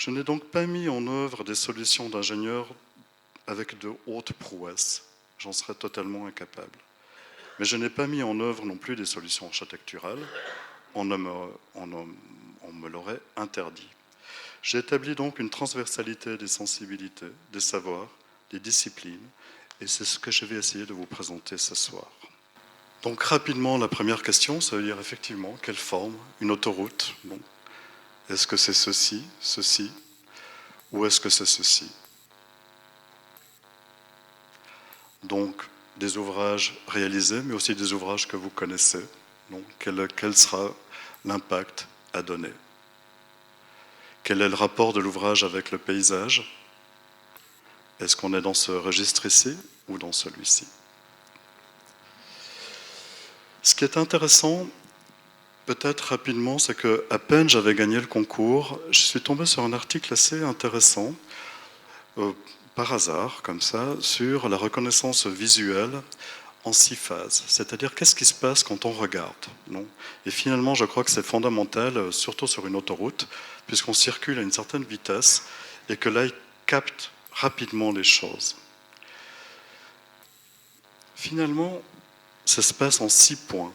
Je n'ai donc pas mis en œuvre des solutions d'ingénieur avec de hautes prouesses. J'en serais totalement incapable. Mais je n'ai pas mis en œuvre non plus des solutions architecturales. On me l'aurait interdit. J'ai établi donc une transversalité des sensibilités, des savoirs, des disciplines, et c'est ce que je vais essayer de vous présenter ce soir. Donc rapidement, la première question, ça veut dire effectivement, quelle forme? Une autoroute? Bon. Est-ce que c'est ceci, ou est-ce que c'est ceci? Donc, des ouvrages réalisés, mais aussi des ouvrages que vous connaissez. Donc, quel sera l'impact à donner? Quel est le rapport de l'ouvrage avec le paysage? Est-ce qu'on est dans ce registre ici ou dans celui-ci? Ce qui est intéressant, peut-être rapidement, c'est qu'à peine j'avais gagné le concours, je suis tombé sur un article assez intéressant, par hasard, comme ça, sur la reconnaissance visuelle en 6 phases. C'est-à-dire, qu'est-ce qui se passe quand on regarde, non? Et finalement, je crois que c'est fondamental, surtout sur une autoroute, puisqu'on circule à une certaine vitesse et que l'œil capte rapidement les choses. Finalement, ça se passe en 6 points.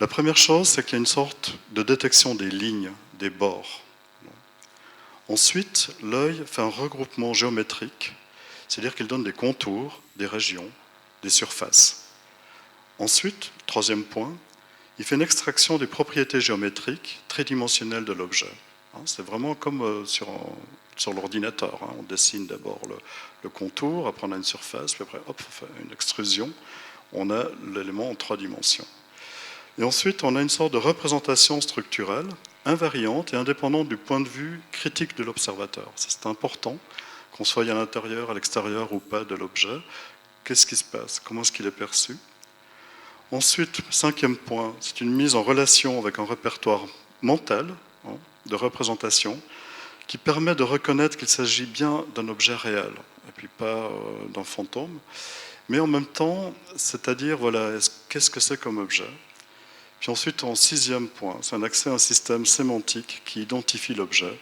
La première chose, c'est qu'il y a une sorte de détection des lignes, des bords. Ensuite, l'œil fait un regroupement géométrique, c'est-à-dire qu'il donne des contours, des régions, des surfaces. Ensuite, troisième point, il fait une extraction des propriétés géométriques tridimensionnelles de l'objet. C'est vraiment comme sur l'ordinateur. On dessine d'abord le contour, après on a une surface, puis après, hop, on fait une extrusion. On a l'élément en 3 dimensions. Et ensuite, on a une sorte de représentation structurelle, invariante et indépendante du point de vue critique de l'observateur. C'est important, qu'on soit à l'intérieur, à l'extérieur ou pas de l'objet. Qu'est-ce qui se passe? Comment est-ce qu'il est perçu? Ensuite, 5e point, c'est une mise en relation avec un répertoire mental, de représentation, qui permet de reconnaître qu'il s'agit bien d'un objet réel, et puis pas d'un fantôme. Mais en même temps, c'est-à-dire, voilà, qu'est-ce que c'est comme objet? Puis ensuite, en 6e point, c'est un accès à un système sémantique qui identifie l'objet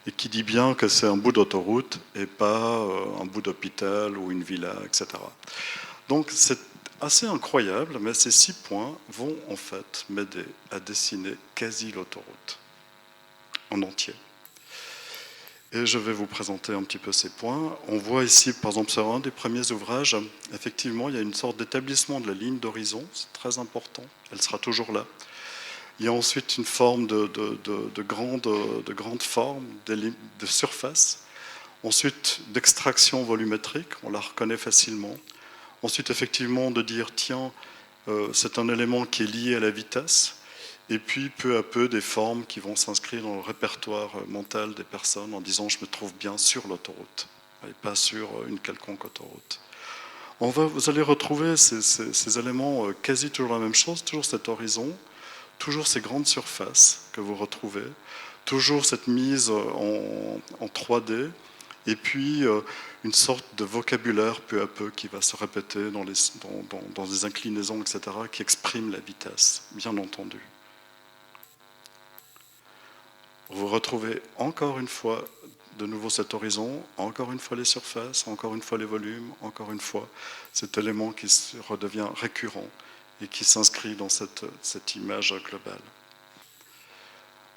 et qui dit bien que c'est un bout d'autoroute et pas un bout d'hôpital ou une villa, etc. Donc c'est assez incroyable, mais ces 6 points vont en fait m'aider à dessiner quasi l'autoroute en entier. Et je vais vous présenter un petit peu ces points. On voit ici, par exemple, sur un des premiers ouvrages, effectivement, il y a une sorte d'établissement de la ligne d'horizon, c'est très important, elle sera toujours là. Il y a ensuite une forme de grande forme, de surface. Ensuite, d'extraction volumétrique, on la reconnaît facilement. Ensuite, effectivement, de dire, tiens, c'est un élément qui est lié à la vitesse. Et puis, peu à peu, des formes qui vont s'inscrire dans le répertoire mental des personnes en disant, je me trouve bien sur l'autoroute, et pas sur une quelconque autoroute. Vous allez retrouver ces éléments quasi toujours la même chose, toujours cet horizon, toujours ces grandes surfaces que vous retrouvez, toujours cette mise en 3D, et puis une sorte de vocabulaire peu à peu qui va se répéter dans des inclinaisons, etc., qui expriment la vitesse, bien entendu. Vous retrouvez encore une fois de nouveau cet horizon, encore une fois les surfaces, encore une fois les volumes, encore une fois cet élément qui redevient récurrent et qui s'inscrit dans cette image globale.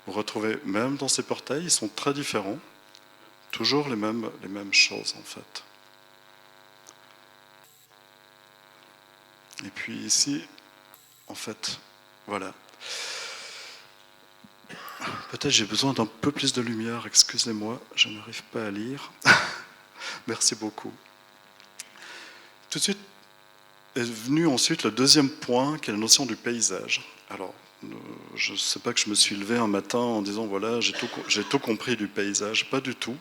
Vous retrouvez même dans ces portails, ils sont très différents, toujours les mêmes choses en fait. Et puis ici, en fait, voilà. Peut-être j'ai besoin d'un peu plus de lumière, excusez-moi, je n'arrive pas à lire. Merci beaucoup. Tout de suite est venu ensuite le deuxième point, qui est la notion du paysage. Alors, je ne sais pas que je me suis levé un matin en disant, voilà, j'ai tout compris du paysage, pas du tout.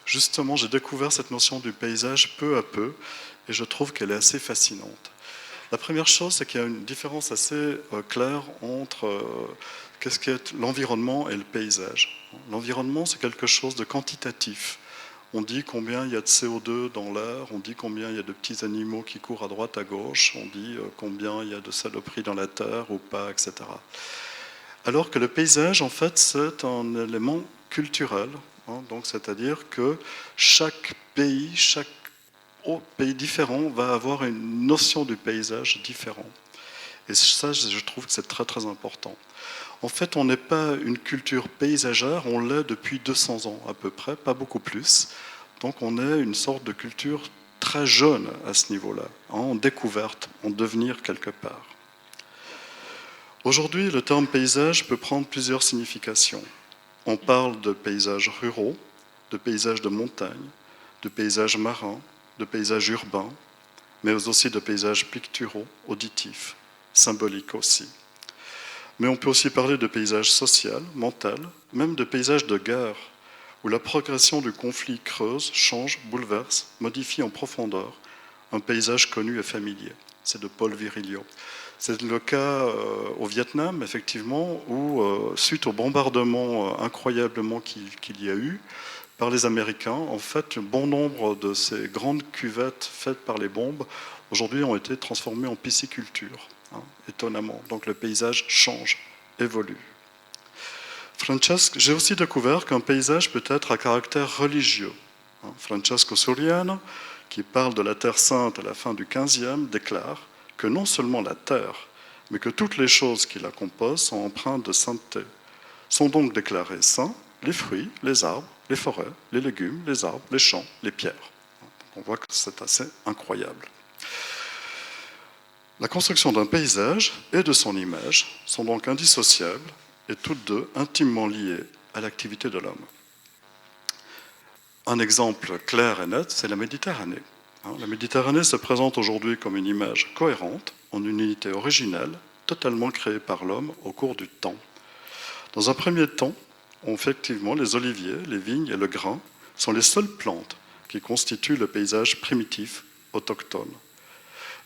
Justement, j'ai découvert cette notion du paysage peu à peu, et je trouve qu'elle est assez fascinante. La première chose, c'est qu'il y a une différence assez claire entre qu'est-ce qu'est l'environnement et le paysage. L'environnement, c'est quelque chose de quantitatif. On dit combien il y a de CO2 dans l'air, on dit combien il y a de petits animaux qui courent à droite, à gauche, on dit combien il y a de saloperies dans la terre ou pas, etc. Alors que le paysage, en fait, c'est un élément culturel, Donc, c'est-à-dire que chaque pays différent va avoir une notion du paysage différente. Et ça, je trouve que c'est très très important. En fait, on n'est pas une culture paysagère, on l'est depuis 200 ans à peu près, pas beaucoup plus. Donc on est une sorte de culture très jeune à ce niveau-là, en découverte, en devenir quelque part. Aujourd'hui, le terme paysage peut prendre plusieurs significations. On parle de paysages ruraux, de paysages de montagne, de paysages marins, de paysages urbains, mais aussi de paysages picturaux, auditifs, symboliques aussi. Mais on peut aussi parler de paysages social, mental, même de paysages de guerre, où la progression du conflit creuse, change, bouleverse, modifie en profondeur un paysage connu et familier. C'est de Paul Virilio. C'est le cas au Vietnam, effectivement, où, suite au bombardement incroyablement qu'il y a eu par les Américains, en fait, un bon nombre de ces grandes cuvettes faites par les bombes, aujourd'hui, ont été transformées en pisciculture, étonnamment. Donc le paysage change, évolue. J'ai aussi découvert qu'un paysage peut être à caractère religieux. Francesco Soriano, qui parle de la Terre Sainte à la fin du XVe, déclare que non seulement la terre, mais que toutes les choses qui la composent sont empreintes de sainteté. Sont donc déclarés saints les fruits, les arbres, les forêts, les légumes, les arbres, les champs, les pierres. On voit que c'est assez incroyable. La construction d'un paysage et de son image sont donc indissociables et toutes deux intimement liées à l'activité de l'homme. Un exemple clair et net, c'est la Méditerranée. La Méditerranée se présente aujourd'hui comme une image cohérente, en une unité originelle, totalement créée par l'homme au cours du temps. Dans un premier temps, effectivement, les oliviers, les vignes et le grain sont les seules plantes qui constituent le paysage primitif autochtone.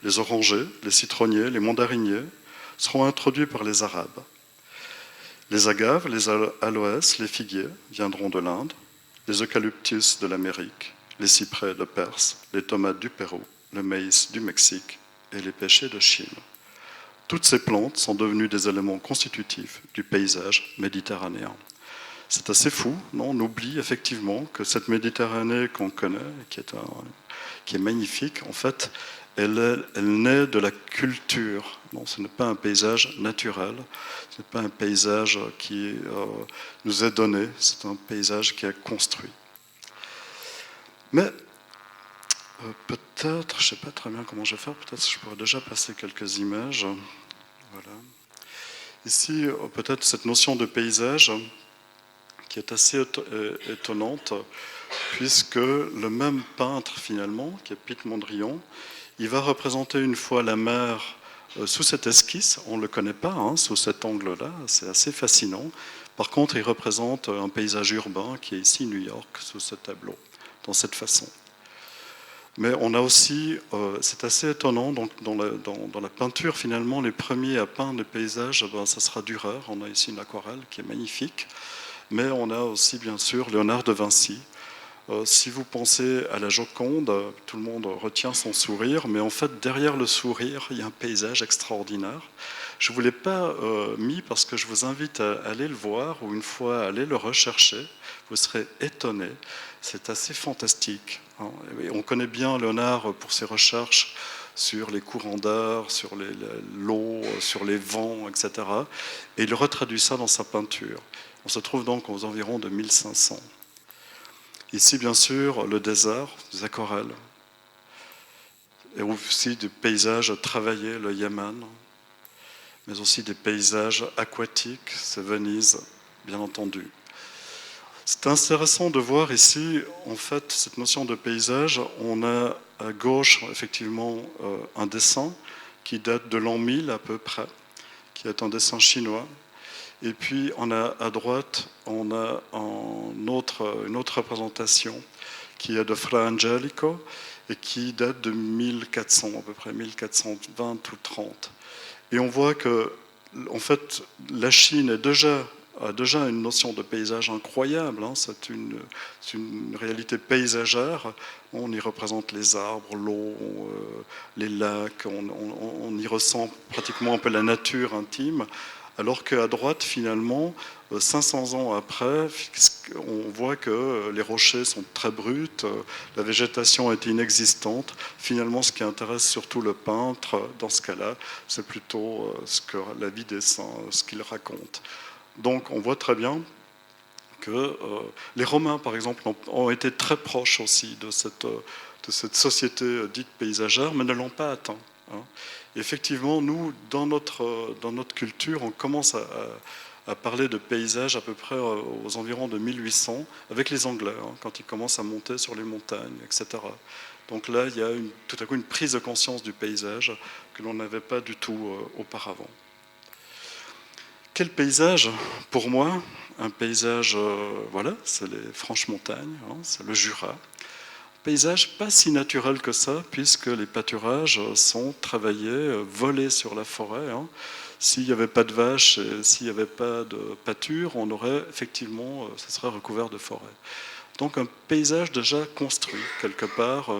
Les orangers, les citronniers, les mandariniers seront introduits par les Arabes. Les agaves, les aloès, les figuiers viendront de l'Inde, les eucalyptus de l'Amérique, les cyprès de Perse, les tomates du Pérou, le maïs du Mexique et les pêchers de Chine. Toutes ces plantes sont devenues des éléments constitutifs du paysage méditerranéen. C'est assez fou, non ? On oublie effectivement que cette Méditerranée qu'on connaît, qui est magnifique, en fait, elle naît de la culture. Non, ce n'est pas un paysage naturel, ce n'est pas un paysage qui nous est donné, c'est un paysage qui est construit. Mais peut-être, je ne sais pas très bien comment je vais faire, peut-être que je pourrais déjà passer quelques images. Voilà. Ici, peut-être cette notion de paysage qui est assez étonnante, puisque le même peintre, finalement, qui est Piet Mondrian, il va représenter une fois la mer sous cette esquisse, on ne le connaît pas, sous cet angle-là, c'est assez fascinant. Par contre, il représente un paysage urbain qui est ici New York, sous ce tableau, dans cette façon. Mais on a aussi, c'est assez étonnant, donc dans la peinture, finalement, les premiers à peindre les paysages, ça sera Dürer. On a ici une aquarelle qui est magnifique. Mais on a aussi, bien sûr, Léonard de Vinci. Si vous pensez à la Joconde, tout le monde retient son sourire, mais en fait, derrière le sourire, il y a un paysage extraordinaire. Je ne vous l'ai pas mis parce que je vous invite à aller le voir, ou une fois, à aller le rechercher. Vous serez étonnés. C'est assez fantastique. On connaît bien Léonard pour ses recherches sur les courants d'air, sur l'eau, sur les vents, etc. Et il retraduit ça dans sa peinture. On se trouve donc aux environs de 1500. Ici, bien sûr, le désert, des aquarelles, et aussi des paysages travaillés, le Yémen, mais aussi des paysages aquatiques, c'est Venise, bien entendu. C'est intéressant de voir ici, en fait, cette notion de paysage. On a à gauche, effectivement, un dessin qui date de l'an 1000 à peu près, qui est un dessin chinois. Et puis, à droite, on a une autre représentation qui est de Fra Angelico et qui date de 1400, à peu près 1420 ou 30. Et on voit que, en fait, la Chine a déjà une notion de paysage incroyable. C'est une réalité paysagère. On y représente les arbres, l'eau, les lacs. On y ressent pratiquement un peu la nature intime. Alors qu'à droite, finalement, 500 ans après, on voit que les rochers sont très bruts, la végétation est inexistante. Finalement, ce qui intéresse surtout le peintre, dans ce cas-là, c'est plutôt la vie des saints, ce qu'il raconte. Donc, on voit très bien que les Romains, par exemple, ont été très proches aussi de cette société dite paysagère, mais ne l'ont pas atteint. Hein. Effectivement, nous, dans notre culture, on commence à parler de paysage à peu près aux environs de 1800, avec les Anglais, hein, quand ils commencent à monter sur les montagnes, etc. Donc là, il y a tout à coup une prise de conscience du paysage que l'on n'avait pas du tout auparavant. Quel paysage? Pour moi, un paysage, voilà, c'est les franches montagnes, hein, c'est le Jura. Paysage pas si naturel que ça, puisque les pâturages sont travaillés, volés sur la forêt. Hein. S'il n'y avait pas de vaches, et s'il n'y avait pas de pâture, on aurait effectivement, ça serait recouvert de forêt. Donc un paysage déjà construit, quelque part,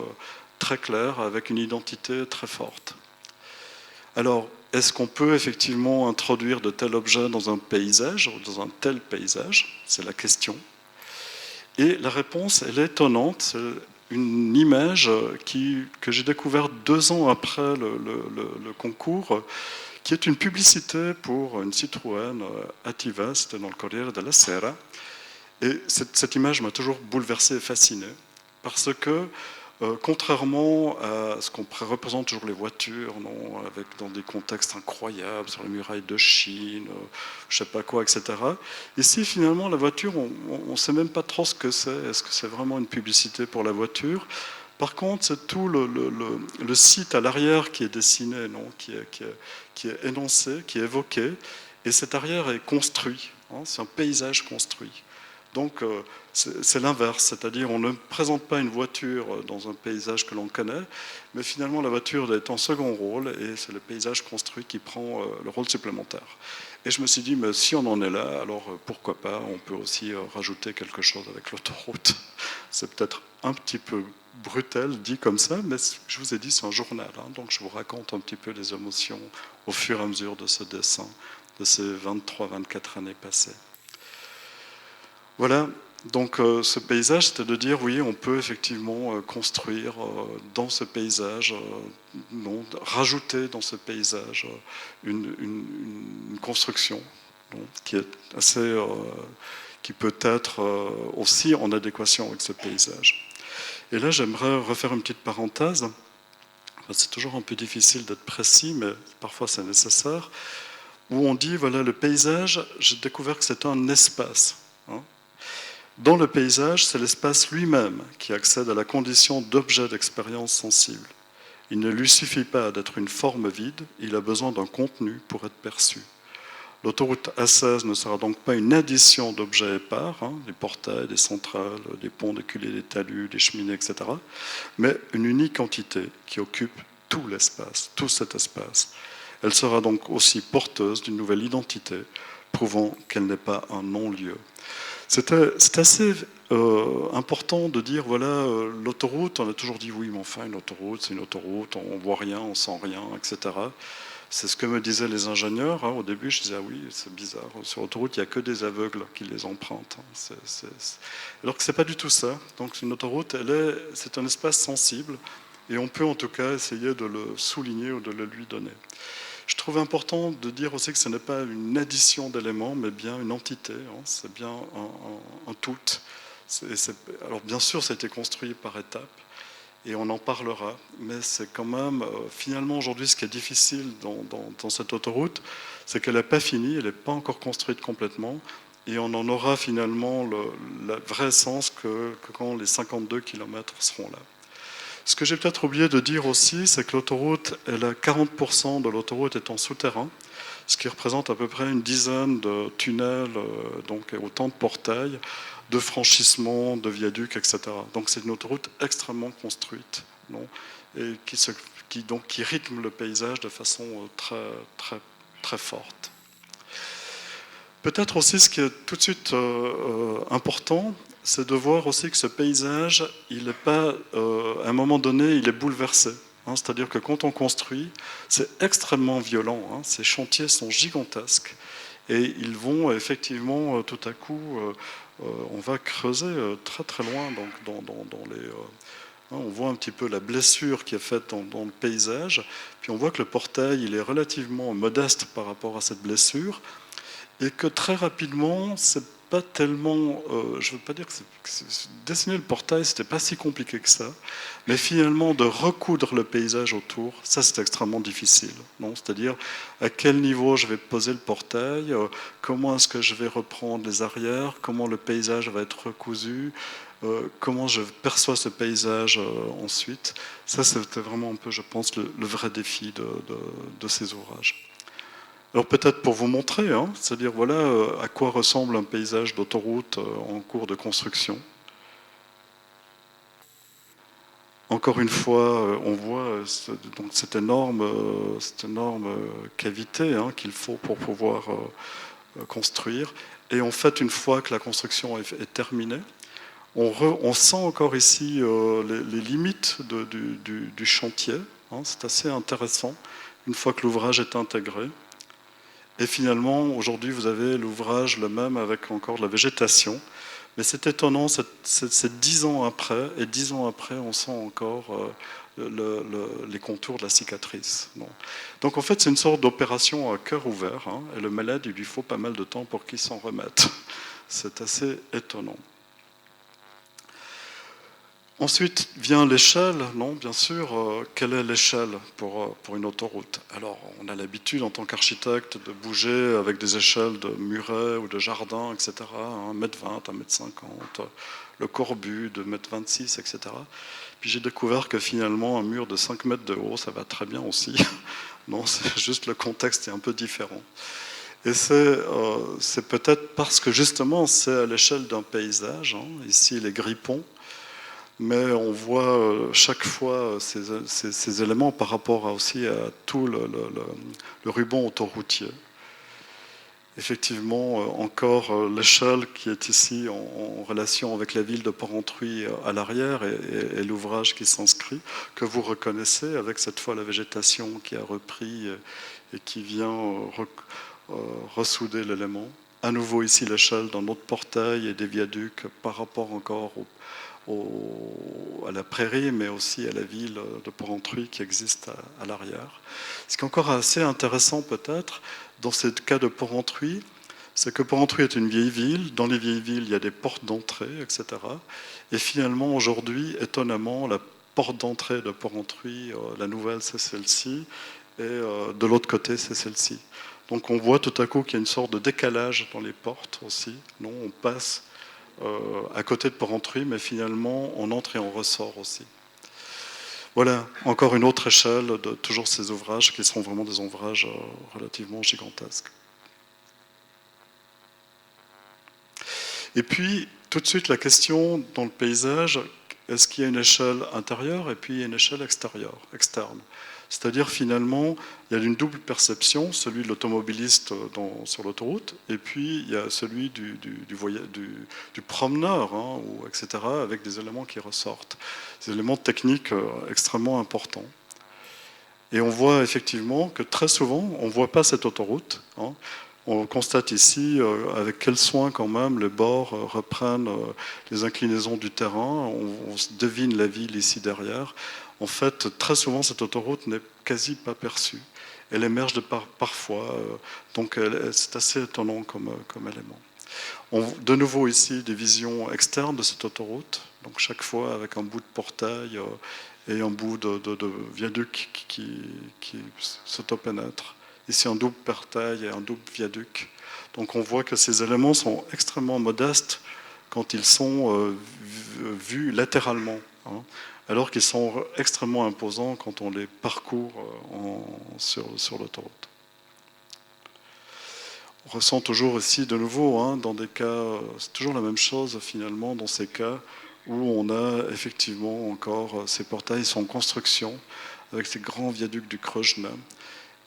très clair, avec une identité très forte. Alors, est-ce qu'on peut effectivement introduire de tels objets dans un paysage, ou dans un tel paysage? C'est la question. Et la réponse, elle est étonnante. C'est une image que j'ai découverte 2 ans après le concours, qui est une publicité pour une Citroën Ativa, c'était dans le Corriere della Sera. Et cette image m'a toujours bouleversé et fasciné, parce que contrairement à ce qu'on représente toujours les voitures, non, dans des contextes incroyables, sur les murailles de Chine, je sais pas quoi, etc. Ici, finalement, la voiture, on ne sait même pas trop ce que c'est. Est-ce que c'est vraiment une publicité pour la voiture? Par contre, c'est tout le site à l'arrière qui est dessiné, non, qui est énoncé, qui est évoqué, et cet arrière est construit. Hein, c'est un paysage construit. Donc, c'est l'inverse, c'est-à-dire on ne présente pas une voiture dans un paysage que l'on connaît, mais finalement la voiture est en second rôle et c'est le paysage construit qui prend le rôle supplémentaire. Et je me suis dit, mais si on en est là, alors pourquoi pas, on peut aussi rajouter quelque chose avec l'autoroute. C'est peut-être un petit peu brutal dit comme ça, mais je vous ai dit, c'est un journal, hein, donc je vous raconte un petit peu les émotions au fur et à mesure de ce dessin, de ces 23-24 années passées. Voilà, donc ce paysage, c'était de dire, oui, on peut effectivement construire dans ce paysage, rajouter dans ce paysage une construction qui est assez, qui peut être aussi en adéquation avec ce paysage. Et là, j'aimerais refaire une petite parenthèse. C'est toujours un peu difficile d'être précis, mais parfois c'est nécessaire. Où on dit, voilà, le paysage, j'ai découvert que c'était un espace. Hein. Dans le paysage, c'est l'espace lui-même qui accède à la condition d'objet d'expérience sensible. Il ne lui suffit pas d'être une forme vide, il a besoin d'un contenu pour être perçu. L'autoroute A16 ne sera donc pas une addition d'objets épars, hein, des portails, des centrales, des ponts, des culées, des talus, des cheminées, etc., mais une unique entité qui occupe tout l'espace, tout cet espace. Elle sera donc aussi porteuse d'une nouvelle identité, prouvant qu'elle n'est pas un non-lieu. C'est assez important de dire, voilà, l'autoroute, on a toujours dit, oui, mais enfin, une autoroute, c'est une autoroute, on ne voit rien, on ne sent rien, etc. C'est ce que me disaient les ingénieurs. Hein. Au début, je disais, ah oui, c'est bizarre, sur l'autoroute, il n'y a que des aveugles qui les empruntent. Hein. Alors que ce n'est pas du tout ça. Donc une autoroute, c'est un espace sensible, et on peut en tout cas essayer de le souligner ou de le lui donner. Je trouve important de dire aussi que ce n'est pas une addition d'éléments, mais bien une entité. Hein. C'est bien un tout. Alors bien sûr, ça a été construit par étapes, et on en parlera, mais c'est quand même, finalement aujourd'hui, ce qui est difficile dans cette autoroute, c'est qu'elle n'est pas finie, elle n'est pas encore construite complètement, et on en aura finalement le vrai sens que quand les 52 km seront là. Ce que j'ai peut-être oublié de dire aussi, c'est que l'autoroute, 40% de l'autoroute est en souterrain, ce qui représente à peu près une dizaine de tunnels, donc autant de portails, de franchissements, de viaducs, etc. Donc c'est une autoroute extrêmement construite, non, et qui rythme le paysage de façon très, très, très forte. Peut-être aussi ce qui est tout de suite important, c'est de voir aussi que ce paysage, il n'est pas, à un moment donné, il est bouleversé. hein, c'est-à-dire que quand on construit, c'est extrêmement violent, hein, ces chantiers sont gigantesques, et ils vont effectivement, tout à coup, on va creuser très très loin dans les... on voit un petit peu la blessure qui est faite dans le paysage, puis on voit que le portail il est relativement modeste par rapport à cette blessure, et que très rapidement, c'est pas tellement, je veux pas dire dessiner le portail, c'était pas si compliqué que ça, mais finalement de recoudre le paysage autour, ça c'est extrêmement difficile. Non, c'est-à-dire à quel niveau je vais poser le portail, comment est-ce que je vais reprendre les arrières, comment le paysage va être recousu, comment je perçois ce paysage ensuite. Ça c'était vraiment un peu, je pense, le vrai défi de ces ouvrages. Alors peut-être pour vous montrer, hein, c'est-à-dire voilà à quoi ressemble un paysage d'autoroute en cours de construction. Encore une fois, on voit donc cette énorme cavité hein, qu'il faut pour pouvoir construire. Et en fait, une fois que la construction est terminée, on sent encore ici les limites du chantier. Hein, c'est assez intéressant une fois que l'ouvrage est intégré. Et finalement, aujourd'hui, vous avez l'ouvrage le même avec encore de la végétation. Mais c'est étonnant, c'est 10 ans après, et 10 ans après, on sent encore les contours de la cicatrice. Bon. Donc en fait, c'est une sorte d'opération à cœur ouvert, hein, et le malade, il lui faut pas mal de temps pour qu'il s'en remette. C'est assez étonnant. Ensuite vient l'échelle, non, bien sûr. Quelle est l'échelle pour une autoroute? Alors, on a l'habitude en tant qu'architecte de bouger avec des échelles de murets ou de jardins, etc. 1,20 m, 1,50 m, le corbu de 1,26 m, etc. Puis j'ai découvert que finalement, un mur de 5 mètres de haut, ça va très bien aussi. Non, c'est juste le contexte est un peu différent. Et c'est peut-être parce que justement, c'est à l'échelle d'un paysage. Hein, ici, les grippons. Mais on voit chaque fois ces éléments par rapport aussi à tout le ruban autoroutier. Effectivement, encore l'échelle qui est ici en relation avec la ville de Porrentruy à l'arrière et l'ouvrage qui s'inscrit, que vous reconnaissez avec cette fois la végétation qui a repris et qui vient ressouder l'élément. À nouveau ici l'échelle d'un autre portail et des viaducs par rapport encore à la prairie, mais aussi à la ville de Porrentruy qui existe à l'arrière. Ce qui est encore assez intéressant peut-être, dans ce cas de Porrentruy, c'est que Porrentruy est une vieille ville. Dans les vieilles villes, il y a des portes d'entrée, etc. Et finalement, aujourd'hui, étonnamment, la porte d'entrée de Porrentruy, la nouvelle, c'est celle-ci, et de l'autre côté, c'est celle-ci. Donc on voit tout à coup qu'il y a une sorte de décalage dans les portes aussi. Non, on passe à côté de Porrentruy, mais finalement on entre et on ressort aussi. Voilà, encore une autre échelle de toujours ces ouvrages qui sont vraiment des ouvrages relativement gigantesques. Et puis, tout de suite, la question dans le paysage, est-ce qu'il y a une échelle intérieure et puis une échelle extérieure, externe? C'est-à-dire finalement, il y a une double perception, celui de l'automobiliste sur l'autoroute, et puis il y a celui du promeneur, hein, etc., avec des éléments qui ressortent. Des éléments techniques extrêmement importants. Et on voit effectivement que très souvent, on ne voit pas cette autoroute. Hein. On constate ici avec quel soin quand même les bords reprennent les inclinaisons du terrain. On devine la ville ici derrière. En fait, très souvent, cette autoroute n'est quasi pas perçue. Elle émerge parfois, donc c'est assez étonnant comme élément. De nouveau ici, des visions externes de cette autoroute, donc chaque fois avec un bout de portail et un bout de viaduc qui s'autopénètre. Ici, un double portail et un double viaduc. Donc on voit que ces éléments sont extrêmement modestes quand ils sont vus latéralement. Hein, alors qu'ils sont extrêmement imposants quand on les parcourt sur l'autoroute. On ressent toujours ici, de nouveau, hein, dans des cas, c'est toujours la même chose finalement, dans ces cas où on a effectivement encore ces portails sont en construction, avec ces grands viaducs du Kröjne.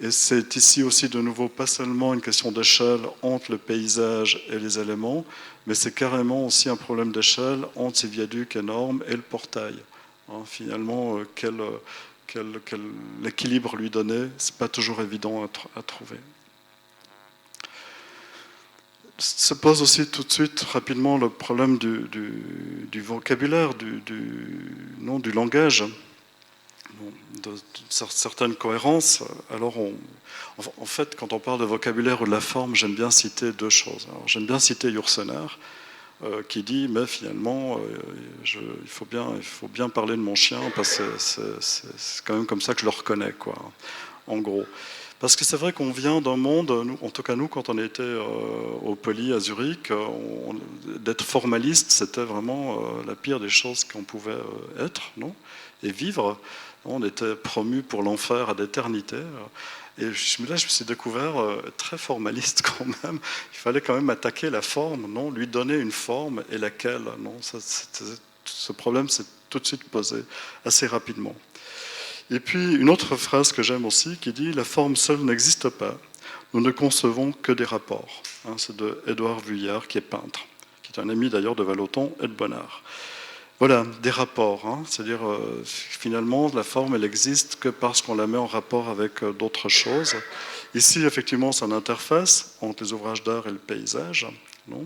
Et c'est ici aussi de nouveau pas seulement une question d'échelle entre le paysage et les éléments, mais c'est carrément aussi un problème d'échelle entre ces viaducs énormes et le portail. Hein, finalement, quel équilibre lui donner, c'est pas toujours évident à trouver. Se pose aussi tout de suite rapidement le problème du vocabulaire, du langage, de certaines cohérences. Alors, en fait, quand on parle de vocabulaire ou de la forme, j'aime bien citer deux choses. Alors, j'aime bien citer Yourcenar, qui dit, mais finalement, il faut bien parler de mon chien, parce que c'est quand même comme ça que je le reconnais, quoi, en gros. Parce que c'est vrai qu'on vient d'un monde, en tout cas nous, quand on était au Poly à Zurich, d'être formaliste, c'était vraiment la pire des choses qu'on pouvait être, non ? Et vivre. On était promus pour l'enfer à l'éternité. Et là, je me suis découvert très formaliste quand même. Il fallait quand même attaquer la forme, non ? Lui donner une forme, et laquelle, non ? Ce problème s'est tout de suite posé assez rapidement. Et puis une autre phrase que j'aime aussi qui dit « La forme seule n'existe pas, nous ne concevons que des rapports ». C'est de Édouard Vuillard, qui est peintre, qui est un ami d'ailleurs de Vallotton et de Bonnard. Voilà, des rapports, c'est-à-dire finalement la forme elle existe que parce qu'on la met en rapport avec d'autres choses. Ici effectivement c'est une interface entre les ouvrages d'art et le paysage, non ?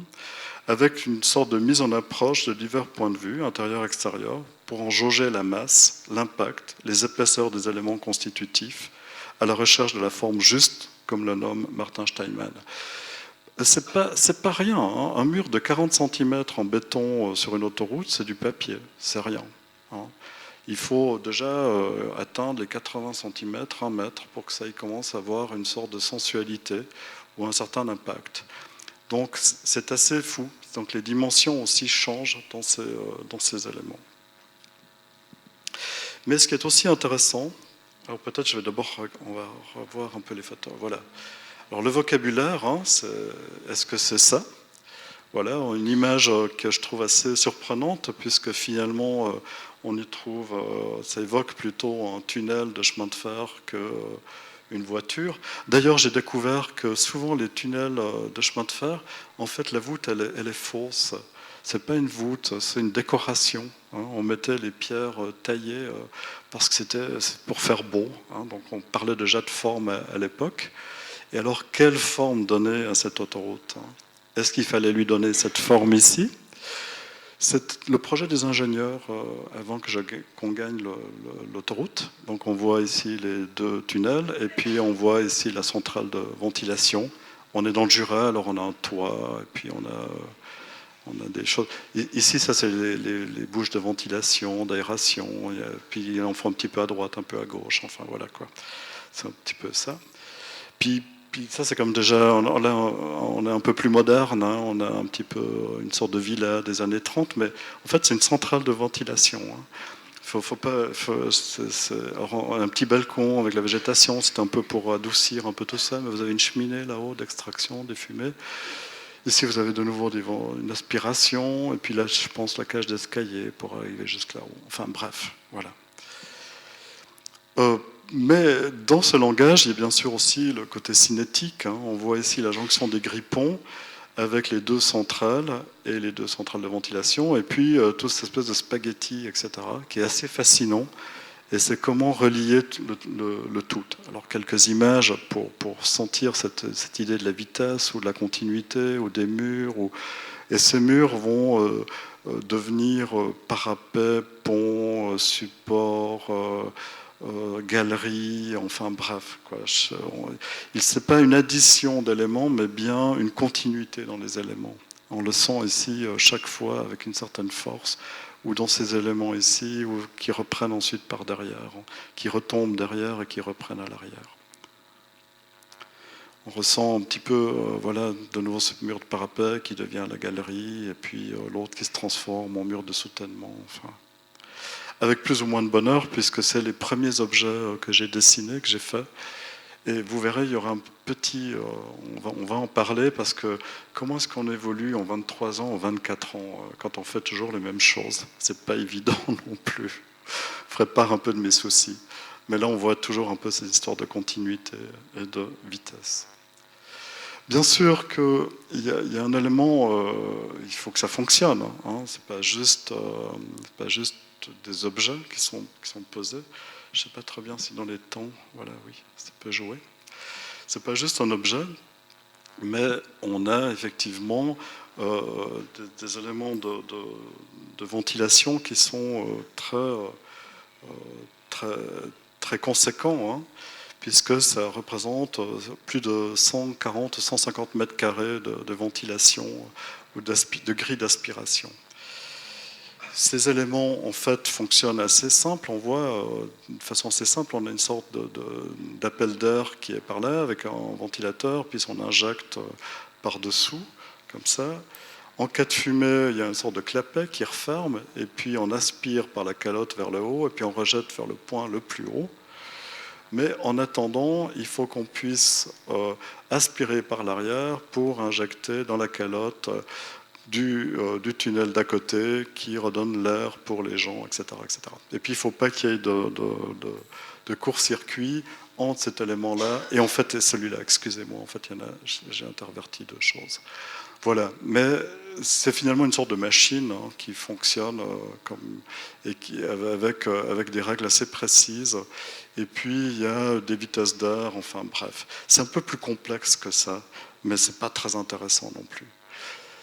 Avec une sorte de mise en approche de divers points de vue, intérieur-extérieur, pour en jauger la masse, l'impact, les épaisseurs des éléments constitutifs, à la recherche de la forme juste, comme le nomme Martin Steinmann. C'est pas rien, hein. Un mur de 40 cm en béton sur une autoroute, c'est du papier, c'est rien. Hein. Il faut déjà atteindre les 80 cm, 1 mètre, pour que ça commence à avoir une sorte de sensualité ou un certain impact. Donc c'est assez fou. Donc les dimensions aussi changent dans ces éléments. Mais ce qui est aussi intéressant, alors peut-être je vais d'abord, on va revoir un peu les photos. Voilà. Alors le vocabulaire, est-ce que c'est ça ? Voilà, une image que je trouve assez surprenante, puisque finalement on y trouve, ça évoque plutôt un tunnel de chemin de fer que une voiture. D'ailleurs, j'ai découvert que souvent les tunnels de chemin de fer, en fait, la voûte, elle est fausse. C'est pas une voûte, c'est une décoration. On mettait les pierres taillées parce que c'était pour faire beau. Donc, on parlait déjà de forme à l'époque. Et alors, quelle forme donner à cette autoroute ? Est-ce qu'il fallait lui donner cette forme ici ? C'est le projet des ingénieurs avant qu'on gagne l'autoroute. Donc on voit ici les deux tunnels et puis on voit ici la centrale de ventilation. On est dans le Jura, alors on a un toit et puis on a des choses. Ici, ça c'est les bouches de ventilation, d'aération. Puis on fait un petit peu à droite, un peu à gauche. Enfin voilà quoi. C'est un petit peu ça. Puis ça, c'est comme déjà, là, on est un peu plus moderne, on a un petit peu une sorte de villa des années 30, mais en fait, c'est une centrale de ventilation. Un petit balcon avec la végétation, c'est un peu pour adoucir un peu tout ça, mais vous avez une cheminée là-haut d'extraction des fumées. Ici, vous avez de nouveau une aspiration, et puis là, je pense, la cage d'escalier pour arriver jusque là-haut. Enfin, bref, voilà. Mais dans ce langage, il y a bien sûr aussi le côté cinétique. On voit ici la jonction des grippons avec les deux centrales et les deux centrales de ventilation, et puis toute cette espèce de spaghetti, etc., qui est assez fascinant. Et c'est comment relier le tout. Alors quelques images pour sentir cette idée de la vitesse ou de la continuité ou des murs. Et ces murs vont devenir parapet, pont, support... galerie, enfin bref. C'est pas une addition d'éléments, mais bien une continuité dans les éléments. On le sent ici chaque fois avec une certaine force, ou dans ces éléments ici, ou qui reprennent ensuite par derrière, qui retombent derrière et qui reprennent à l'arrière. On ressent un petit peu, voilà, de nouveau ce mur de parapet qui devient la galerie, et puis l'autre qui se transforme en mur de soutènement, enfin... avec plus ou moins de bonheur, puisque c'est les premiers objets que j'ai dessinés, que j'ai faits. Et vous verrez, il y aura un petit... on va en parler, parce que comment est-ce qu'on évolue en 23 ans, en 24 ans, quand on fait toujours les mêmes choses ? C'est pas évident non plus. Je ferai part un peu de mes soucis. Mais là, on voit toujours un peu ces histoires de continuité et de vitesse. Bien sûr qu'il y a un élément, il faut que ça fonctionne. C'est pas juste des objets qui sont posés. Je ne sais pas très bien si dans les temps, voilà, oui, ça peut jouer. Ce n'est pas juste un objet, mais on a effectivement des éléments de ventilation qui sont très, très conséquents, hein, puisque ça représente plus de 140-150 mètres carrés de ventilation ou de grille d'aspiration. Ces éléments, en fait, fonctionnent assez simple. On voit, de façon assez simple, on a une sorte d'appel d'air qui est par là, avec un ventilateur, puis on injecte par-dessous, comme ça. En cas de fumée, il y a une sorte de clapet qui referme, et puis on aspire par la calotte vers le haut, et puis on rejette vers le point le plus haut. Mais en attendant, il faut qu'on puisse aspirer par l'arrière pour injecter dans la calotte du tunnel d'à côté qui redonne l'air pour les gens, etc., etc. Et puis il ne faut pas qu'il y ait de court-circuit entre cet élément-là et en fait celui-là, excusez-moi, en fait j'ai interverti deux choses. Voilà, mais c'est finalement une sorte de machine, hein, qui fonctionne avec des règles assez précises. Et puis il y a des vitesses d'air, enfin bref. C'est un peu plus complexe que ça, mais ce n'est pas très intéressant non plus.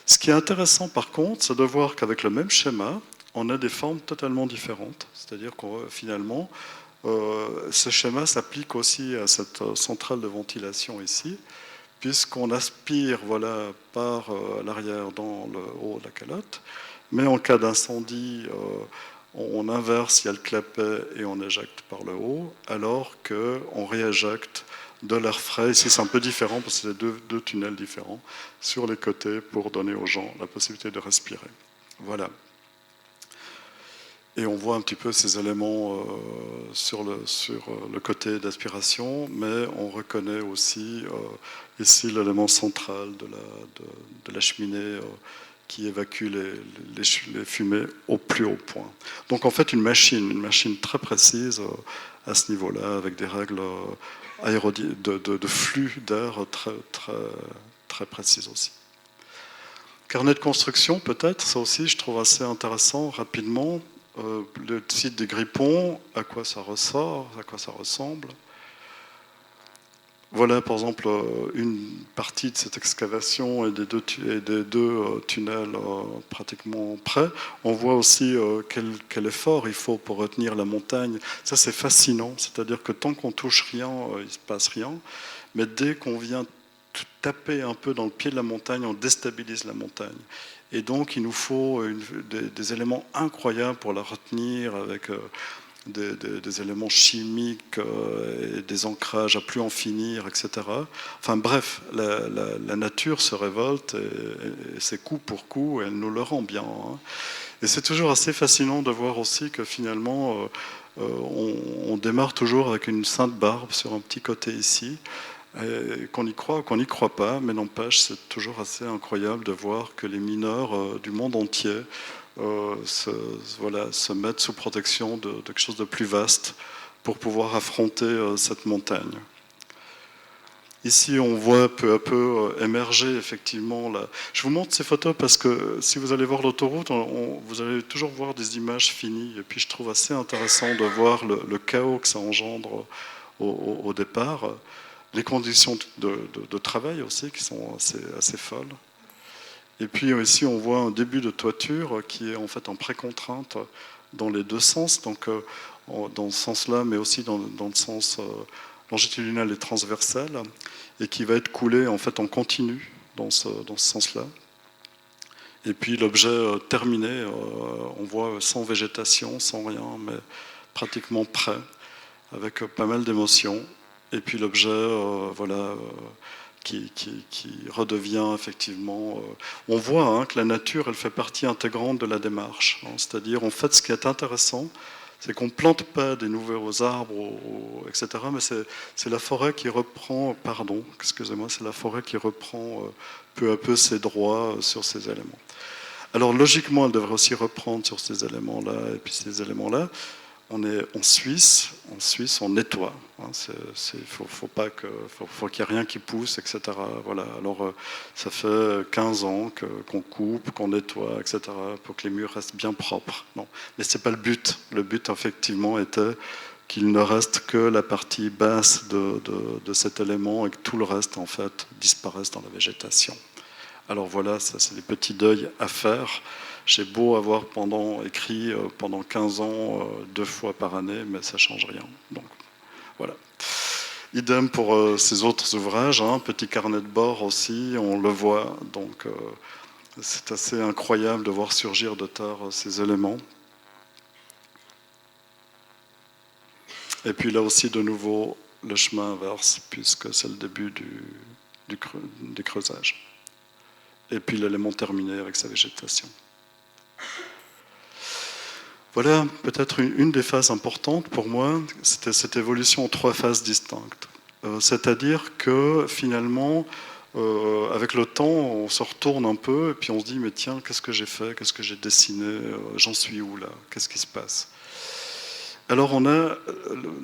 Ce qui est intéressant par contre, c'est de voir qu'avec le même schéma, on a des formes totalement différentes. C'est-à-dire qu'on finalement, ce schéma s'applique aussi à cette centrale de ventilation ici, puisqu'on aspire, voilà, par l'arrière dans le haut de la calotte, mais en cas d'incendie, on inverse, il y a le clapet et on éjecte par le haut, alors qu'on rééjecte de l'air frais. Ici, c'est un peu différent parce que c'est deux tunnels différents sur les côtés pour donner aux gens la possibilité de respirer. Voilà. Et on voit un petit peu ces éléments sur le côté d'aspiration, mais on reconnaît aussi ici l'élément central de la cheminée qui évacue les fumées au plus haut point. Donc en fait une machine très précise à ce niveau-là, avec des règles de flux d'air très précises aussi. Carnet de construction, peut-être, ça aussi je trouve assez intéressant rapidement. Le site des Grippons, à quoi ça ressort, à quoi ça ressemble. Voilà par exemple une partie de cette excavation et des deux tunnels pratiquement prêts. On voit aussi quel effort il faut pour retenir la montagne. Ça c'est fascinant, c'est-à-dire que tant qu'on touche rien, il ne se passe rien. Mais dès qu'on vient taper un peu dans le pied de la montagne, on déstabilise la montagne. Et donc il nous faut des éléments incroyables pour la retenir avec des éléments chimiques et des ancrages à plus en finir, etc. Enfin bref, la nature se révolte et c'est coup pour coup, et elle nous le rend bien. Hein. Et c'est toujours assez fascinant de voir aussi que finalement, on démarre toujours avec une sainte barbe sur un petit côté ici, qu'on y croit ou qu'on n'y croit pas, mais n'empêche, c'est toujours assez incroyable de voir que les mineurs du monde entier se mettent sous protection de quelque chose de plus vaste pour pouvoir affronter cette montagne. Ici, on voit peu à peu émerger effectivement. Je vous montre ces photos parce que si vous allez voir l'autoroute, vous allez toujours voir des images finies. Et puis je trouve assez intéressant de voir le chaos que ça engendre au départ. Les conditions de travail aussi qui sont assez folles. Et puis ici on voit un début de toiture qui est en fait en précontrainte dans les deux sens, donc dans ce sens-là, mais aussi dans le sens longitudinal et transversal, et qui va être coulé en fait en continu dans ce sens-là. Et puis l'objet terminé, on voit sans végétation, sans rien, mais pratiquement prêt, avec pas mal d'émotions. Et puis l'objet, qui redevient effectivement... on voit que la nature, elle fait partie intégrante de la démarche. Hein, c'est-à-dire, en fait, ce qui est intéressant, c'est qu'on ne plante pas des nouveaux arbres, etc., mais c'est la forêt qui reprend... c'est la forêt qui reprend peu à peu ses droits sur ces éléments. Alors, logiquement, elle devrait aussi reprendre sur ces éléments-là, et puis ces éléments-là. On est en Suisse, on nettoie. Hein, faut qu'il n'y ait rien qui pousse, etc. Voilà. Alors, ça fait 15 ans qu'on coupe, qu'on nettoie, etc. pour que les murs restent bien propres. Non. Mais ce n'est pas le but. Le but, effectivement, était qu'il ne reste que la partie basse de cet élément et que tout le reste, en fait, disparaisse dans la végétation. Alors voilà, ça c'est des petits deuils à faire. J'ai beau avoir écrit pendant 15 ans, 2 fois par année, mais ça ne change rien. Donc voilà. Idem pour ces autres ouvrages, hein, petit carnet de bord aussi, on le voit. Donc c'est assez incroyable de voir surgir de terre ces éléments. Et puis là aussi, de nouveau, le chemin inverse, puisque c'est le début des creusages. Et puis l'élément terminé avec sa végétation. Voilà peut-être une des phases importantes pour moi, c'était cette évolution en 3 phases distinctes. C'est-à-dire que finalement, avec le temps, on se retourne un peu et puis on se dit mais tiens, qu'est-ce que j'ai fait, qu'est-ce que j'ai dessiné, j'en suis où là, qu'est-ce qui se passe? Alors on a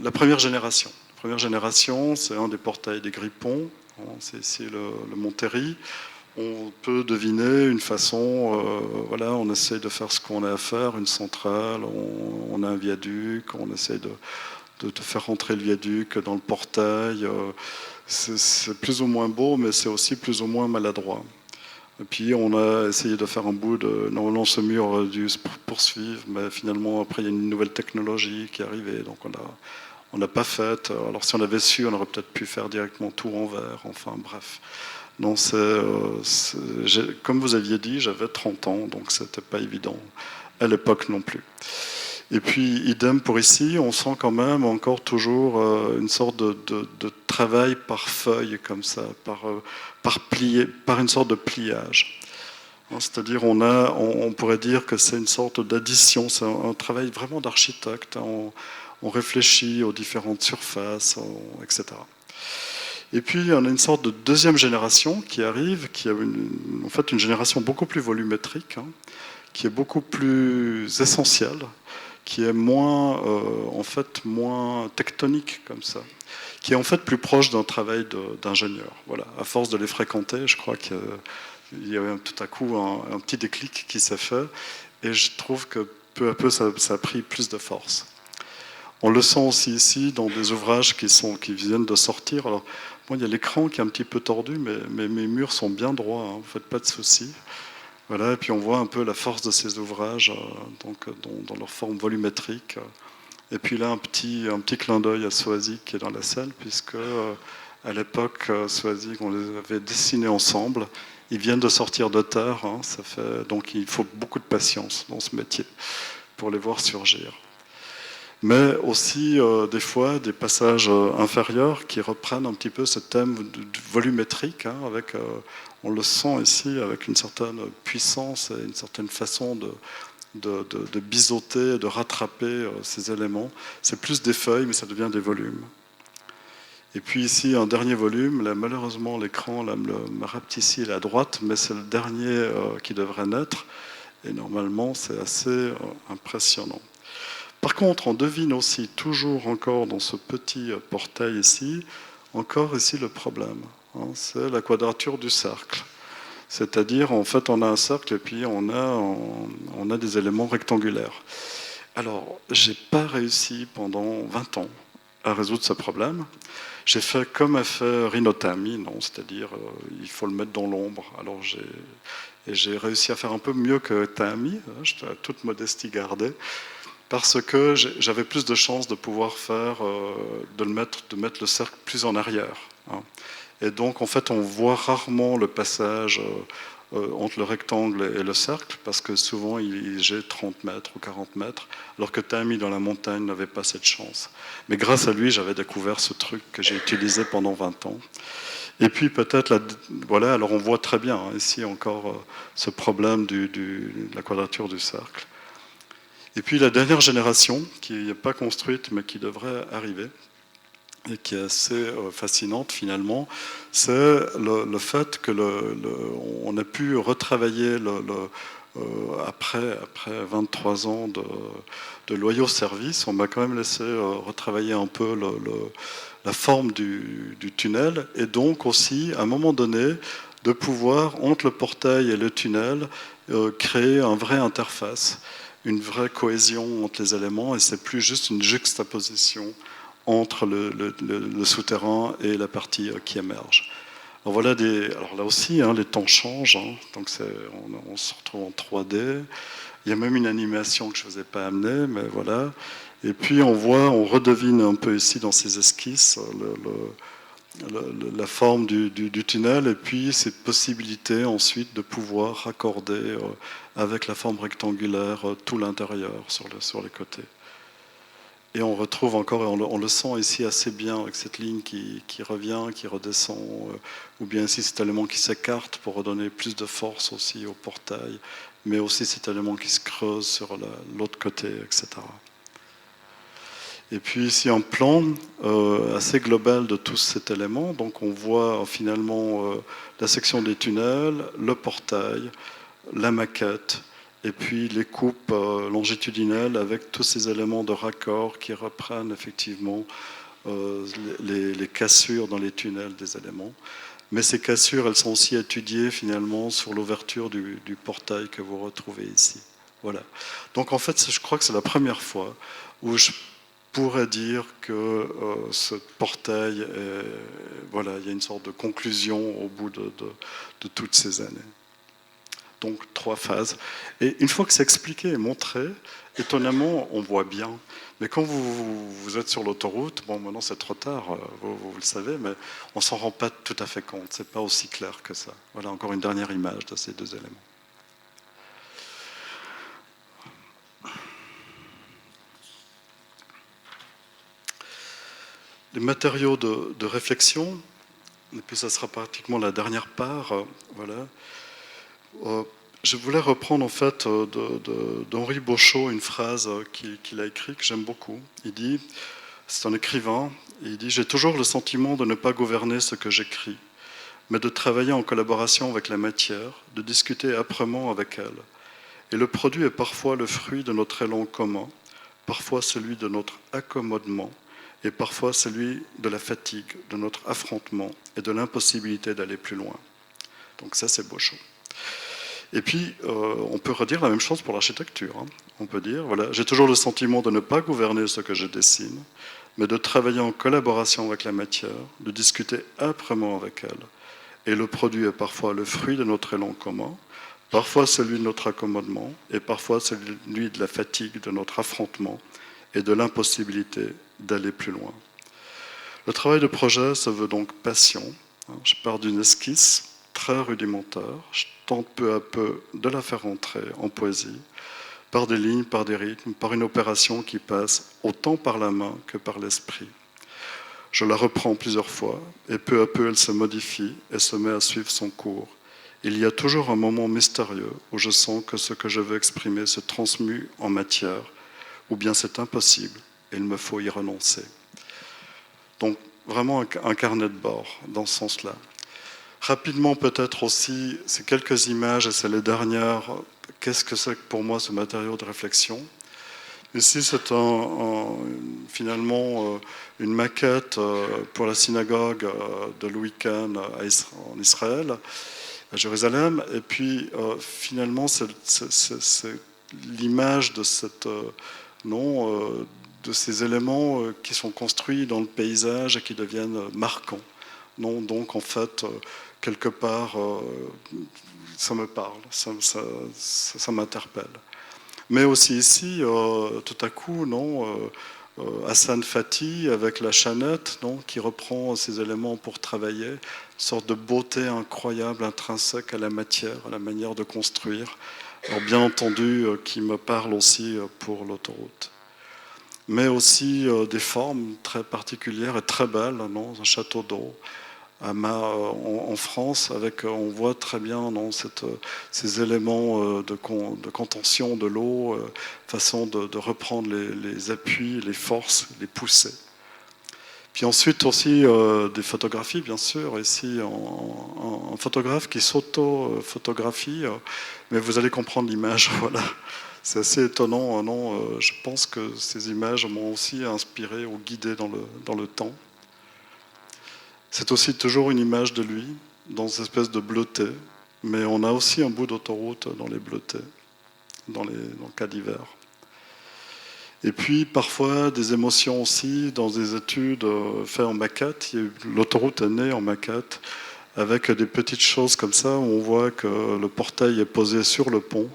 la première génération. La première génération, c'est un des portails des Grippons, c'est ici le Montéry. On peut deviner une façon, voilà, on essaie de faire ce qu'on a à faire, une centrale, on a un viaduc, on essaie de faire rentrer le viaduc dans le portail. C'est plus ou moins beau, mais c'est aussi plus ou moins maladroit. Et puis on a essayé de faire un bout de... Normalement ce mur aurait dû se poursuivre, mais finalement après il y a une nouvelle technologie qui est arrivée, donc on n'a pas fait. Alors si on avait su, on aurait peut-être pu faire directement tout en verre, enfin bref. Non, comme vous aviez dit, j'avais 30 ans, donc c'était pas évident, à l'époque non plus. Et puis, idem pour ici, on sent quand même encore toujours une sorte de travail par feuille, comme ça, par une sorte de pliage. C'est-à-dire, on pourrait dire que c'est une sorte d'addition, c'est un travail vraiment d'architecte. On réfléchit aux différentes surfaces, etc. Et puis, on a une sorte de deuxième génération qui arrive, qui a en fait une génération beaucoup plus volumétrique, hein, qui est beaucoup plus essentielle, qui est moins tectonique comme ça, qui est en fait plus proche d'un travail d'ingénieur. Voilà. À force de les fréquenter, je crois qu'il y avait tout à coup un petit déclic qui s'est fait, et je trouve que peu à peu ça a pris plus de force. On le sent aussi ici dans des ouvrages qui viennent de sortir. Alors, moi, il y a l'écran qui est un petit peu tordu, mais mes murs sont bien droits, hein, vous ne faites pas de soucis. Voilà, et puis on voit un peu la force de ces ouvrages dans leur forme volumétrique. Et puis là, un petit clin d'œil à Soisy qui est dans la salle, puisque à l'époque, Soisy, on les avait dessinés ensemble. Ils viennent de sortir de terre, hein, donc il faut beaucoup de patience dans ce métier pour les voir surgir. Mais aussi des fois des passages inférieurs qui reprennent un petit peu ce thème volumétrique, hein, on le sent ici avec une certaine puissance et une certaine façon de biseauter, de rattraper ces éléments. C'est plus des feuilles, mais ça devient des volumes. Et puis ici, un dernier volume. Là, malheureusement, l'écran me rapetit à droite, mais c'est le dernier qui devrait naître. Et normalement, c'est assez impressionnant. Par contre, on devine aussi, toujours encore dans ce petit portail ici, encore ici le problème. Hein, c'est la quadrature du cercle. C'est-à-dire, en fait, on a un cercle et puis on a des éléments rectangulaires. Alors, je n'ai pas réussi pendant 20 ans à résoudre ce problème. J'ai fait comme a fait Rino Tami, c'est-à-dire il faut le mettre dans l'ombre. Alors j'ai réussi à faire un peu mieux que Tami, hein, à toute modestie gardée, parce que j'avais plus de chances de pouvoir de mettre le cercle plus en arrière. Hein. Et donc, en fait, on voit rarement le passage entre le rectangle et le cercle, parce que souvent, j'ai 30 mètres ou 40 mètres, alors que Tami, dans la montagne, n'avait pas cette chance. Mais grâce à lui, j'avais découvert ce truc que j'ai utilisé pendant 20 ans. Et puis, peut-être, voilà, alors on voit très bien, hein, ici encore, ce problème de la quadrature du cercle. Et puis la dernière génération, qui n'est pas construite mais qui devrait arriver, et qui est assez fascinante finalement, c'est le fait que on a pu retravailler après 23 ans de loyaux services, on m'a quand même laissé retravailler un peu la forme du tunnel, et donc aussi, à un moment donné, de pouvoir, entre le portail et le tunnel, créer une vraie interface. une vraie cohésion entre les éléments et c'est plus juste une juxtaposition entre le souterrain et la partie qui émerge. Alors, voilà alors là aussi, hein, les temps changent, hein, donc on se retrouve en 3D. Il y a même une animation que je ne vous ai pas amenée, mais voilà. Et puis on redevine un peu ici dans ces esquisses la forme du tunnel et puis cette possibilité ensuite de pouvoir raccorder avec la forme rectangulaire tout l'intérieur sur les côtés. Et on retrouve encore, et on le sent ici assez bien avec cette ligne qui revient, qui redescend, ou bien ici cet élément qui s'écarte pour redonner plus de force aussi au portail, mais aussi cet élément qui se creuse sur l'autre côté, etc. Et puis ici un plan assez global de tout cet élément. Donc on voit finalement la section des tunnels, le portail, la maquette, et puis les coupes longitudinales avec tous ces éléments de raccord qui reprennent effectivement les cassures dans les tunnels des éléments. Mais ces cassures, elles sont aussi étudiées finalement sur l'ouverture du portail que vous retrouvez ici. Voilà. Donc en fait, je crois que c'est la première fois où je pourrais dire que ce portail, voilà, il y a une sorte de conclusion au bout de toutes ces années. Donc 3 phases. Et une fois que c'est expliqué et montré, étonnamment, on voit bien. Mais quand vous êtes sur l'autoroute, bon, maintenant c'est trop tard, vous le savez, mais on ne s'en rend pas tout à fait compte. C'est pas aussi clair que ça. Voilà encore une dernière image de ces 2 éléments. Les matériaux de réflexion, et puis ça sera pratiquement la dernière part, voilà. Je voulais reprendre en fait d'Henri Beauchot une phrase qu'il a écrite que j'aime beaucoup. Il dit, c'est un écrivain, et il dit « J'ai toujours le sentiment de ne pas gouverner ce que j'écris, mais de travailler en collaboration avec la matière, de discuter âprement avec elle. Et le produit est parfois le fruit de notre élan commun, parfois celui de notre accommodement, et parfois celui de la fatigue, de notre affrontement et de l'impossibilité d'aller plus loin. » Donc ça, c'est Beauchot. Et puis, on peut redire la même chose pour l'architecture. Hein. On peut dire, voilà, j'ai toujours le sentiment de ne pas gouverner ce que je dessine, mais de travailler en collaboration avec la matière, de discuter âprement avec elle. Et le produit est parfois le fruit de notre élan commun, parfois celui de notre accommodement, et parfois celui de la fatigue, de notre affrontement et de l'impossibilité d'aller plus loin. Le travail de projet se veut donc patient. Je pars d'une esquisse très rudimentaire, je tente peu à peu de la faire entrer en poésie, par des lignes, par des rythmes, par une opération qui passe autant par la main que par l'esprit. Je la reprends plusieurs fois, et peu à peu elle se modifie et se met à suivre son cours. Il y a toujours un moment mystérieux où je sens que ce que je veux exprimer se transmue en matière, ou bien c'est impossible, et il me faut y renoncer. Donc, vraiment un carnet de bord, dans ce sens-là. Rapidement, peut-être aussi, ces quelques images, et c'est les dernières, qu'est-ce que c'est pour moi ce matériau de réflexion ? Ici, c'est finalement une maquette pour la synagogue de Louis Kahn en Israël, à Jérusalem. Et puis, finalement, c'est l'image de de ces éléments qui sont construits dans le paysage et qui deviennent marquants. Non, donc, en fait, quelque part, ça me parle, ça m'interpelle. Mais aussi ici, tout à coup, Hassan Fathy avec la chanette, qui reprend ces éléments pour travailler, une sorte de beauté incroyable, intrinsèque à la matière, à la manière de construire. Alors, bien entendu, qui me parle aussi pour l'autoroute. Mais aussi des formes très particulières et très belles, un château d'eau. En France, on voit très bien ces éléments de contention de l'eau, façon de reprendre les appuis, les forces, les pousser. Puis ensuite aussi des photographies, bien sûr. Ici, un photographe qui s'auto-photographie, mais vous allez comprendre l'image, voilà. C'est assez étonnant, je pense que ces images m'ont aussi inspiré ou guidé dans le temps. C'est aussi toujours une image de lui, dans cette espèce de bleuté, mais on a aussi un bout d'autoroute dans les bleutés. dans le cas d'hiver. Et puis parfois des émotions aussi dans des études faites en maquette. L'autoroute est née en maquette avec des petites choses comme ça où on voit que le portail est posé sur le pont.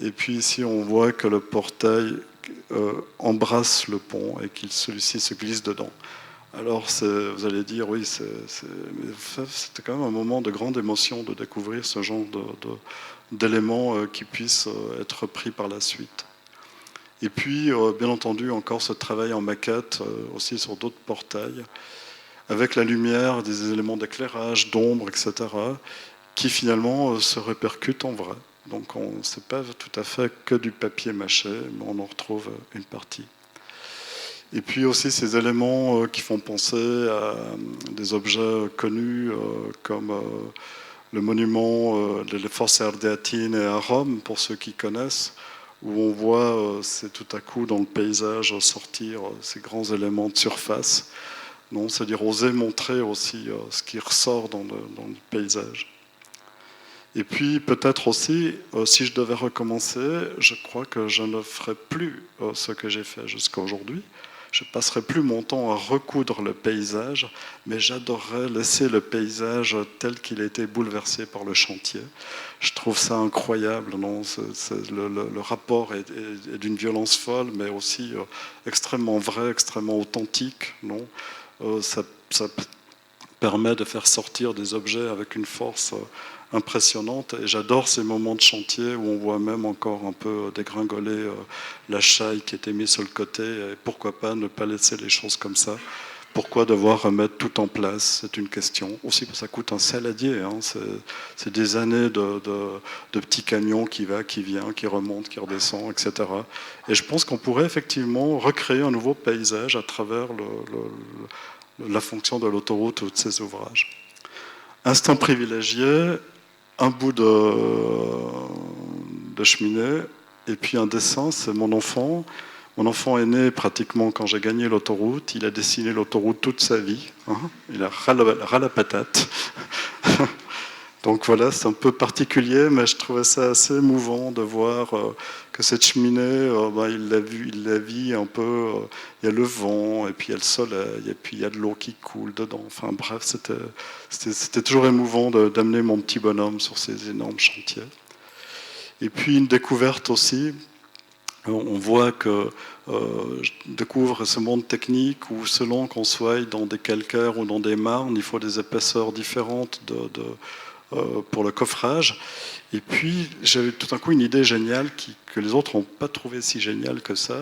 Et puis ici on voit que le portail embrasse le pont et que celui-ci se glisse dedans. Alors vous allez dire oui, c'était quand même un moment de grande émotion de découvrir ce genre d'éléments qui puissent être pris par la suite. Et puis, bien entendu, encore ce travail en maquette, aussi sur d'autres portails, avec la lumière, des éléments d'éclairage, d'ombre, etc., qui finalement se répercutent en vrai. Donc, ce n'est pas tout à fait que du papier mâché, mais on en retrouve une partie. Et puis aussi ces éléments qui font penser à des objets connus comme le monument des Fosse Ardeatine à Rome, pour ceux qui connaissent, où on voit, c'est tout à coup dans le paysage sortir ces grands éléments de surface. C'est-à-dire oser montrer aussi ce qui ressort dans le paysage. Et puis peut-être aussi, si je devais recommencer, je crois que je ne ferais plus ce que j'ai fait jusqu'à aujourd'hui. Je ne passerai plus mon temps à recoudre le paysage, mais j'adorerais laisser le paysage tel qu'il a été bouleversé par le chantier. Je trouve ça incroyable, non ? Le rapport est d'une violence folle, mais aussi extrêmement vrai, extrêmement authentique, non ? Ça permet de faire sortir des objets avec une force impressionnante, et j'adore ces moments de chantier où on voit même encore un peu dégringoler la chaille qui était mise sur le côté, et pourquoi pas ne pas laisser les choses comme ça. Pourquoi devoir remettre tout en place? C'est une question. Aussi, ça coûte un saladier. Hein. C'est des années de petits camions qui va, qui vient, qui remonte, qui redescend, etc. Et je pense qu'on pourrait effectivement recréer un nouveau paysage à travers la fonction de l'autoroute ou de ces ouvrages. Instant privilégié, un bout de cheminée, et puis un dessin, c'est mon enfant. Mon enfant est né pratiquement quand j'ai gagné l'autoroute. Il a dessiné l'autoroute toute sa vie. Hein. Il a ras la patate. Donc voilà, c'est un peu particulier, mais je trouvais ça assez émouvant de voir que cette cheminée, il la vit un peu. Il y a le vent, et puis il y a le soleil, et puis il y a de l'eau qui coule dedans. Enfin bref, c'était toujours émouvant d'amener mon petit bonhomme sur ces énormes chantiers. Et puis une découverte aussi. On voit que je découvre ce monde technique où selon qu'on soit dans des calcaires ou dans des marnes, il faut des épaisseurs différentes pour le coffrage. Et puis j'avais tout d'un coup une idée géniale que les autres n'ont pas trouvé si géniale que ça.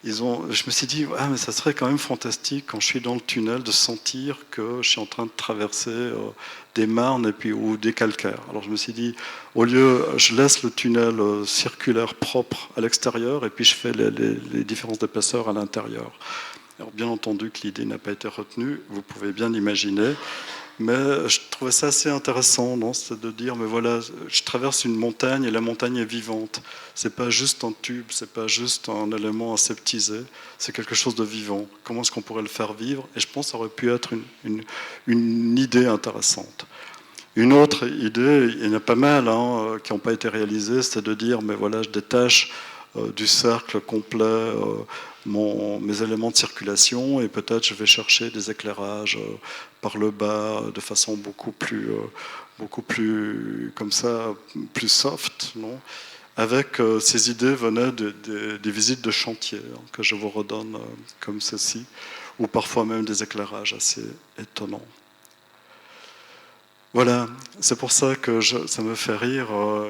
Je me suis dit, mais ça serait quand même fantastique quand je suis dans le tunnel de sentir que je suis en train de traverser des marnes ou des calcaires. Alors je me suis dit, au lieu, je laisse le tunnel circulaire propre à l'extérieur et puis je fais les différences d'épaisseur à l'intérieur. Alors bien entendu que l'idée n'a pas été retenue, vous pouvez bien l'imaginer. Mais je trouvais ça assez intéressant, non ? C'est de dire, mais voilà, je traverse une montagne et la montagne est vivante. C'est pas juste un tube, c'est pas juste un élément aseptisé, c'est quelque chose de vivant. Comment est-ce qu'on pourrait le faire vivre ? Et je pense que ça aurait pu être une idée intéressante. Une autre idée, il y en a pas mal qui n'ont pas été réalisées, c'est de dire, mais voilà, je détache du cercle complet mes éléments de circulation et peut-être je vais chercher des éclairages par le bas de façon beaucoup plus comme ça, plus soft, non ? Avec ces idées venaient des visites de chantier que je vous redonne comme ceci, ou parfois même des éclairages assez étonnants. Voilà, c'est pour ça que ça me fait rire,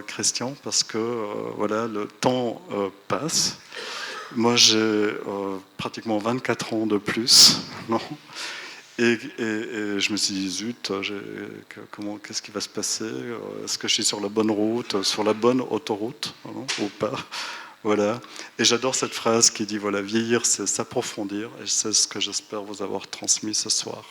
Christian, parce que voilà, le temps passe. Moi, j'ai pratiquement 24 ans de plus, non ? Et je me suis dit, zut, qu'est-ce qui va se passer ? Est-ce que je suis sur la bonne route, sur la bonne autoroute, non, ou pas ? Voilà. Et j'adore cette phrase qui dit, voilà, vieillir, c'est s'approfondir, et c'est ce que j'espère vous avoir transmis ce soir.